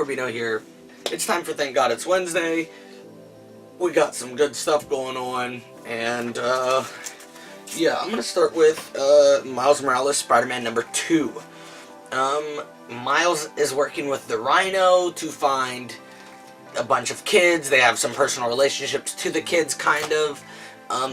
Corbino here. It's time for Thank God It's Wednesday. We got some good stuff going on, and yeah, I'm gonna start with Miles Morales, Spider-Man number 2. Miles is working with the Rhino to find a bunch of kids. They have some personal relationships to the kids, kind of.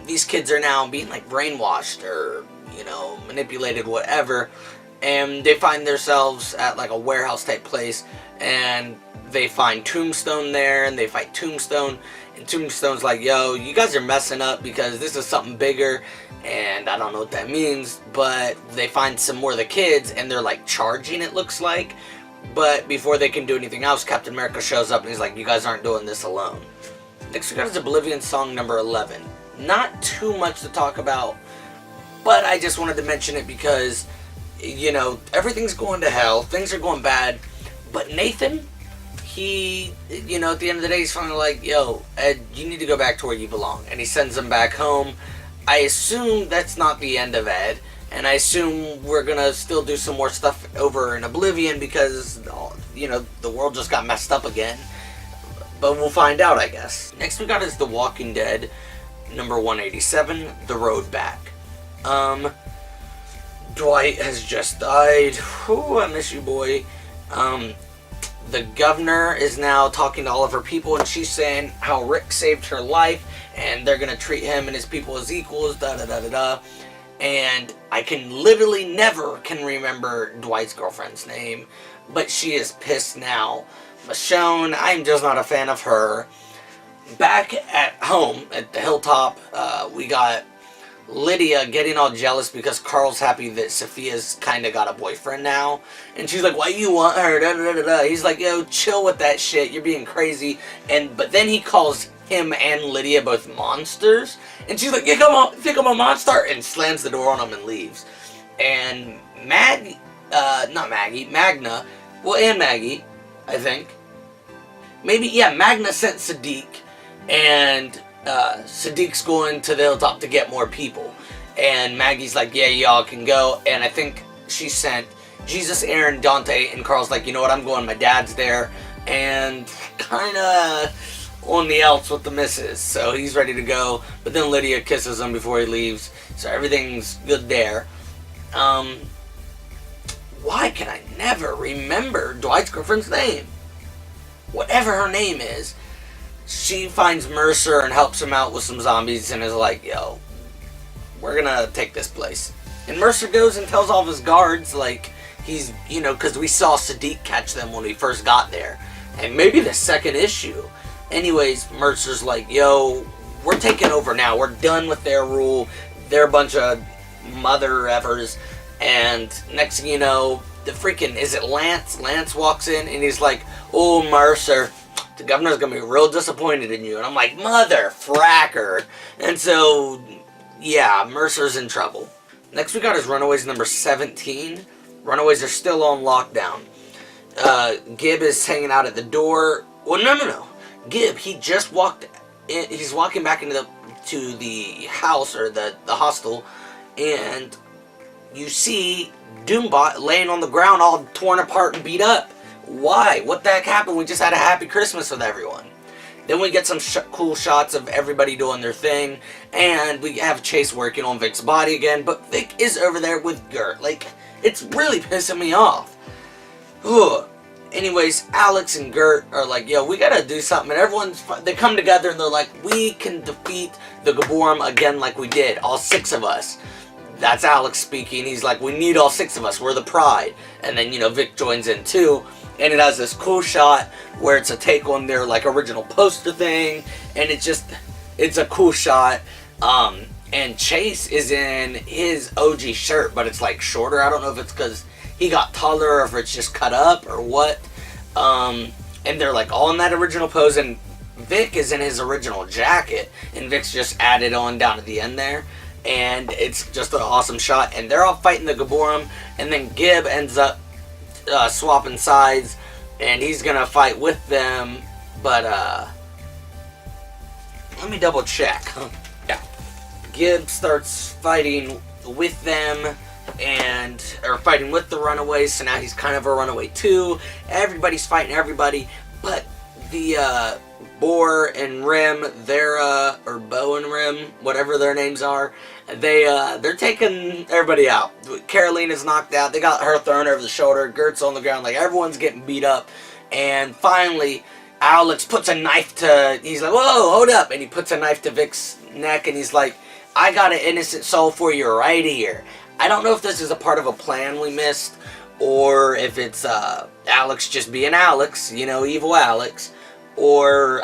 These kids are now being like brainwashed or, you know, manipulated, whatever. And they find themselves at like a warehouse type place, and they find Tombstone there, and they fight Tombstone. And Tombstone's like, yo, you guys are messing up because this is something bigger, and I don't know what that means. But they find some more of the kids, and they're like charging, it looks like. But before they can do anything else, Captain America shows up, and he's like, you guys aren't doing this alone. Next we got is Oblivion Song number 11. Not too much to talk about, but I just wanted to mention it because, you know, everything's going to hell, things are going bad, but Nathan, he, you know, at the end of the day, he's finally like, yo, Ed, you need to go back to where you belong, and he sends him back home. I assume that's not the end of Ed, and I assume we're gonna still do some more stuff over in Oblivion because, you know, the world just got messed up again, but we'll find out, I guess. Next we got is The Walking Dead, number 187, The Road Back. Dwight has just died. Whew, I miss you, boy. The governor is now talking to all of her people, and she's saying how Rick saved her life, and they're gonna treat him and his people as equals, da-da-da-da-da. And I can literally never can remember Dwight's girlfriend's name, but she is pissed now. Michonne, I'm just not a fan of her. Back at home, at the hilltop, we got Lydia getting all jealous because Carl's happy that Sophia's kind of got a boyfriend now. And she's like, why you want her? Da, da, da, da. He's like, yo, chill with that shit. You're being crazy. But then he calls him and Lydia both monsters. And she's like, yeah, come on, think I'm a monster. And slams the door on him and leaves. And Magna, well, and Maggie, I think. Maybe, yeah, Magna sent Sadiq. And Sadiq's going to the hilltop to get more people, and Maggie's like, yeah, y'all can go. And I think she sent Jesus, Aaron, Dante, and Carl's like, you know what, I'm going, my dad's there, and kinda on the outs with the missus, so he's ready to go. But then Lydia kisses him before he leaves, so everything's good there. Why can I never remember Dwight's girlfriend's name? Whatever her name is. She finds Mercer and helps him out with some zombies and is like, yo, we're gonna take this place. And Mercer goes and tells all of his guards, like, he's, you know, because we saw Sadiq catch them when we first got there. And maybe the second issue. Anyways, Mercer's like, yo, we're taking over now. We're done with their rule. They're a bunch of mother-effers. And next thing you know, the freaking, is it Lance? Lance walks in and he's like, oh, Mercer, the governor's gonna be real disappointed in you. And I'm like, mother fracker. And so, yeah, Mercer's in trouble. Next we got is Runaways number 17. Runaways are still on lockdown. Gib is hanging out at the door. Well, no. Gib, he just walked in. He's walking back into the house, or the hostel. And you see Doombot laying on the ground all torn apart and beat up. Why? What the heck happened? We just had a happy Christmas with everyone. Then we get some cool shots of everybody doing their thing, and we have Chase working on Vic's body again, but Vic is over there with Gert. Like, it's really pissing me off. Ugh. Anyways, Alex and Gert are like, yo, we gotta do something, and they come together and they're like, we can defeat the Gaborum again like we did, all 6 of us. That's Alex speaking. He's like, we need all 6 of us, we're the Pride. And then, you know, Vic joins in too. And it has this cool shot where it's a take on their like original poster thing, and it's a cool shot. And Chase is in his OG shirt, but it's like shorter. I don't know if it's because he got taller or if it's just cut up or what. And they're like all in that original pose, and Vic is in his original jacket, and Vic's just added on down at the end there. And it's just an awesome shot, and they're all fighting the Gaborum, and then Gib ends up swapping sides, and he's gonna fight with them, but let me double check. Yeah, Gib starts fighting with them, and are fighting with the Runaways, so now he's kind of a runaway too. Everybody's fighting everybody, but the Boar and Rim, or Bo and Rim, whatever their names are, they're taking everybody out. Carolina's knocked out, they got her thrown over the shoulder, Gert's on the ground, like everyone's getting beat up, and finally Alex puts a knife he's like, whoa, hold up, and he puts a knife to Vic's neck, and he's like, I got an innocent soul for you right here. I don't know if this is a part of a plan we missed, or if it's Alex just being Alex, evil Alex, or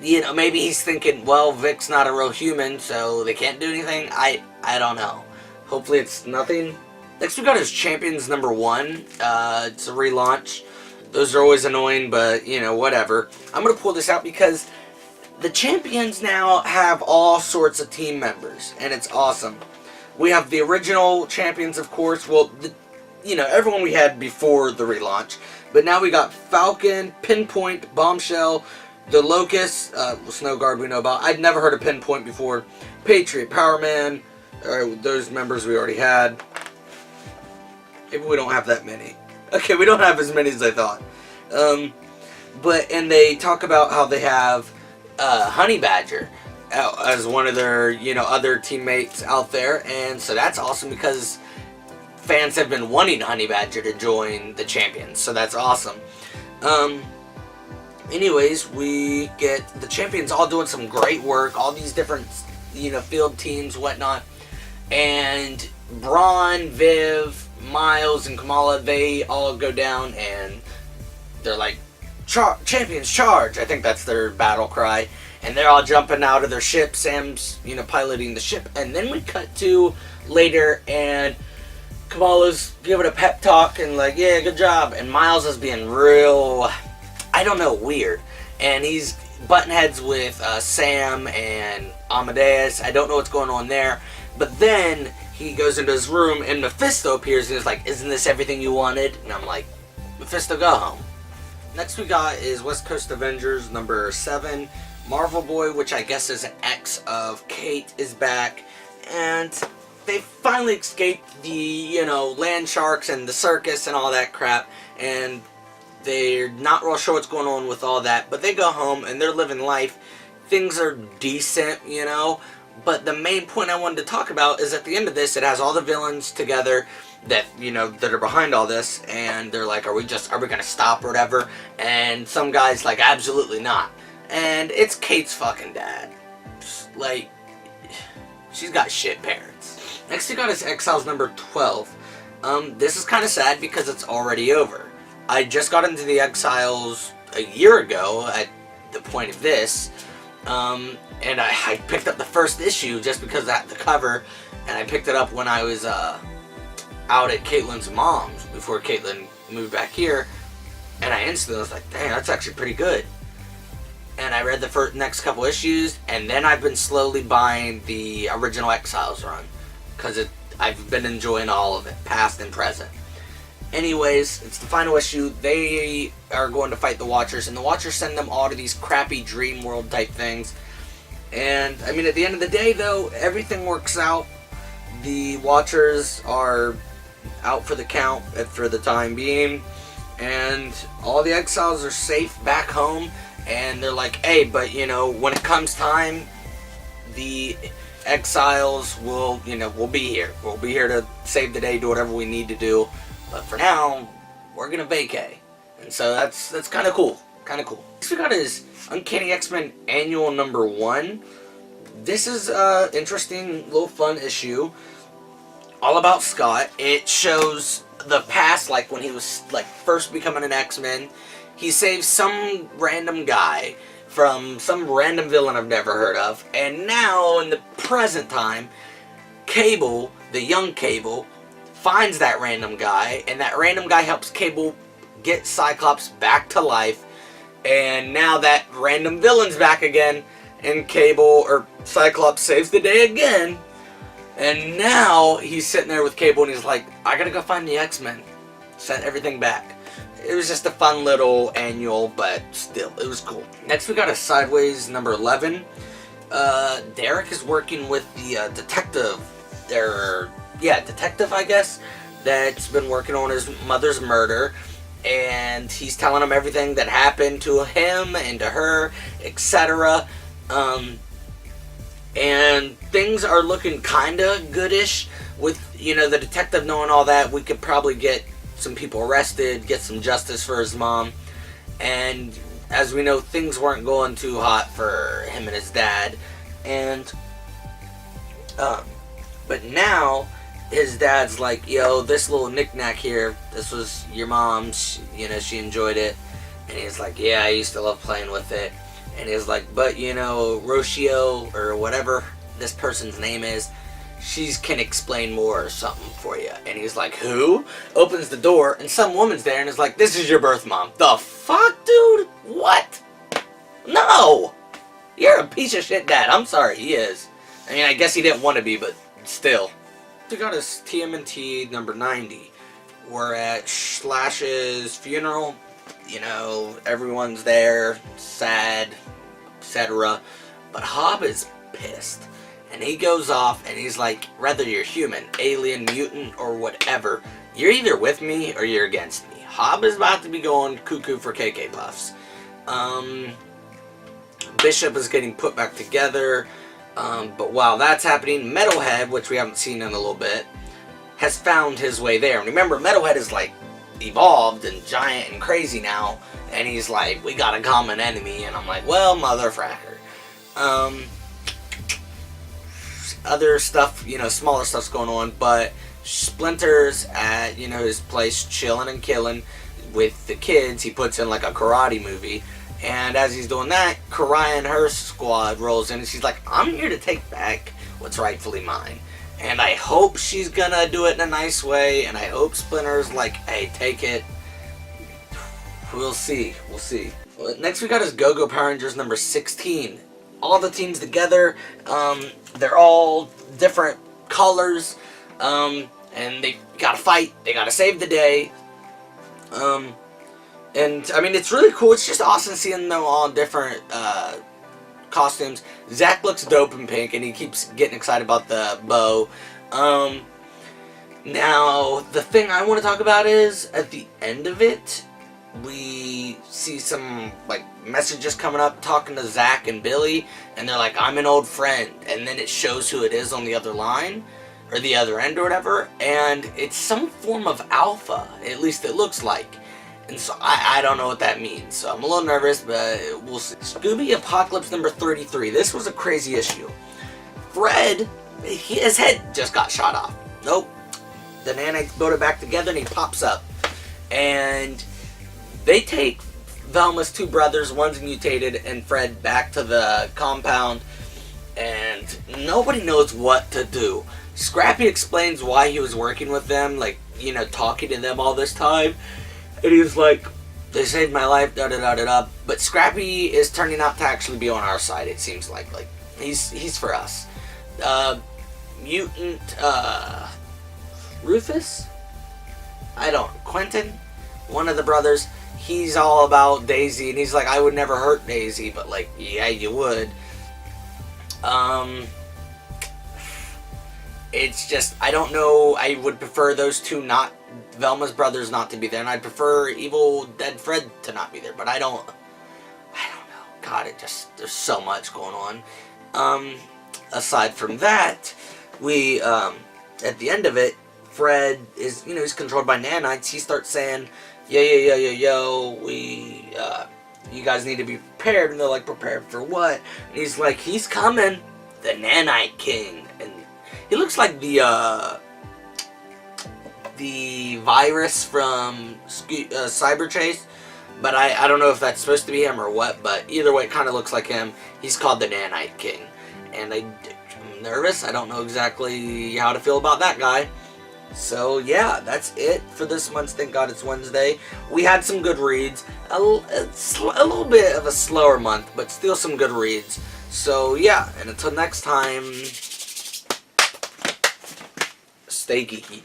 maybe he's thinking, well, Vic's not a real human, so they can't do anything. I don't know. Hopefully it's nothing. Next we got is Champions number 1. It's a relaunch. Those are always annoying, but, whatever. I'm going to pull this out because the Champions now have all sorts of team members, and it's awesome. We have the original Champions, of course. Well, everyone we had before the relaunch. But now we got Falcon, Pinpoint, Bombshell, the Locust, Snow Guard we know about. I'd never heard of Pinpoint before. Patriot, Power Man, those members we already had. Maybe we don't have that many. Okay, we don't have as many as I thought. And they talk about how they have Honey Badger as one of their, other teammates out there, and so that's awesome because fans have been wanting Honey Badger to join the Champions, so that's awesome. Anyways, we get the Champions all doing some great work, all these different, field teams, whatnot, and Braun, Viv, Miles, and Kamala, they all go down, and they're like, Champions charge! I think that's their battle cry. And they're all jumping out of their ship. Sam's, piloting the ship. And then we cut to later, and Kamala's giving a pep talk and like, yeah, good job. And Miles is being real, I don't know, weird. And he's butting heads with Sam and Amadeus. I don't know what's going on there. But then he goes into his room, and Mephisto appears, and is like, isn't this everything you wanted? And I'm like, Mephisto, go home. Next we got is West Coast Avengers number 7. Marvel Boy, which I guess is an ex of Kate, is back. And they finally escaped the, land sharks and the circus and all that crap. And they're not real sure what's going on with all that. But they go home and they're living life. Things are decent, But the main point I wanted to talk about is at the end of this, it has all the villains together that, that are behind all this, and they're like, are we gonna stop or whatever? And some guy's like, absolutely not. And it's Kate's fucking dad. Like, she's got shit parents. Next we got is Exiles number 12. This is kind of sad because it's already over. I just got into the Exiles a year ago at the point of this, and I picked up the first issue just because of the cover, and I picked it up when I was out at Caitlin's mom's before Caitlin moved back here, and I instantly was like, dang, that's actually pretty good. And I read the next couple issues, and then I've been slowly buying the original Exiles run, because I've been enjoying all of it, past and present. Anyways, it's the final issue. They are going to fight the Watchers, and the Watchers send them all to these crappy dream world type things. And, I mean, at the end of the day, though, everything works out. The Watchers are out for the count for the time being, and all the Exiles are safe back home, and they're like, hey, but, when it comes time, the Exiles will, we'll be here. We'll be here to save the day, do whatever we need to do. But for now, we're gonna vacay. And so that's kind of cool. Next we got is Uncanny X-Men Annual number 1. This is an interesting, little fun issue. All about Scott. It shows the past, like when he was first becoming an X-Men. He saves some random guy from some random villain I've never heard of. And now, in the present time, Cable, the young Cable, finds that random guy, and that random guy helps Cable get Cyclops back to life, and now that random villain's back again, and Cyclops saves the day again, and now he's sitting there with Cable, and he's like, I gotta go find the X-Men, send everything back. It was just a fun little annual, but still, it was cool. Next we got a Sideways number 11. Derek is working with the detective, detective, I guess, that's been working on his mother's murder, and he's telling him everything that happened to him and to her, etc. And things are looking kinda goodish with, the detective knowing all that. We could probably get some people arrested, get some justice for his mom, and as we know, things weren't going too hot for him and his dad, and but now his dad's like, yo, this little knickknack here, this was your mom's, she enjoyed it, and he's like, yeah, I used to love playing with it, and he's like, but Rocio, or whatever this person's name is, she can explain more or something for you. And he's like, who? Opens the door, and some woman's there, and is like, this is your birth mom. The fuck, dude? What? No! You're a piece of shit dad. I'm sorry, he is. I mean, I guess he didn't want to be, but still. We got his TMNT number 90. We're at Slash's funeral. Everyone's there, sad, etc. But Hob is pissed. And he goes off and he's like, whether you're human, alien, mutant, or whatever, you're either with me or you're against me. Hob is about to be going cuckoo for KK Puffs. Bishop is getting put back together. But while that's happening, Metalhead, which we haven't seen in a little bit, has found his way there. And remember, Metalhead is like evolved and giant and crazy now. And he's like, we got a common enemy. And I'm like, well, motherfracker. Other stuff, smaller stuff's going on, but Splinter's at, his place chilling and killing with the kids. He puts in like a karate movie, and as he's doing that, Karai and her squad rolls in, and she's like, I'm here to take back what's rightfully mine. And I hope she's gonna do it in a nice way, and I hope Splinter's like, hey, take it. We'll see. Next we got his Go-Go Power Rangers number 16. All the teams together, they're all different colors, and they gotta fight, they gotta save the day, and I mean, it's really cool. It's just awesome seeing them all in different costumes. Zach looks dope in pink, and he keeps getting excited about the bow. Now, the thing I want to talk about is, at the end of it, we see some messages coming up talking to Zach and Billy, and they're like, I'm an old friend, and then it shows who it is on the other line or the other end or whatever, and it's some form of alpha, at least it looks like. And so I don't know what that means, so I'm a little nervous, but we'll see. Scooby Apocalypse number 33. This was a crazy issue. Fred, his head just got shot off. Nope. The nanites put it back together and he pops up, and they take Velma's two brothers, one's mutated, and Fred back to the compound, and nobody knows what to do. Scrappy explains why he was working with them, talking to them all this time, and he's like, they saved my life, da-da-da-da-da, but Scrappy is turning out to actually be on our side, it seems like he's for us. Mutant, Rufus? Quentin? One of the brothers. He's all about Daisy, and he's like, I would never hurt Daisy, but yeah, you would. It's just, I don't know, I would prefer those two Velma's brothers not to be there, and I'd prefer Evil Dead Fred to not be there, but I don't know. God, there's so much going on. Aside from that, we, at the end of it, Fred is, he's controlled by nanites. He starts saying, yo, you guys need to be prepared. And they're like, prepared for what? And he's like, he's coming, the Nanite King. And he looks like the virus from Cyber Chase, but I don't know if that's supposed to be him or what, but either way, it kind of looks like him. He's called the Nanite King. And I'm nervous. I don't know exactly how to feel about that guy. So yeah, that's it for this month's Thank God It's Wednesday. We had some good reads. A little bit of a slower month, but still some good reads. So yeah, and until next time, stay geeky.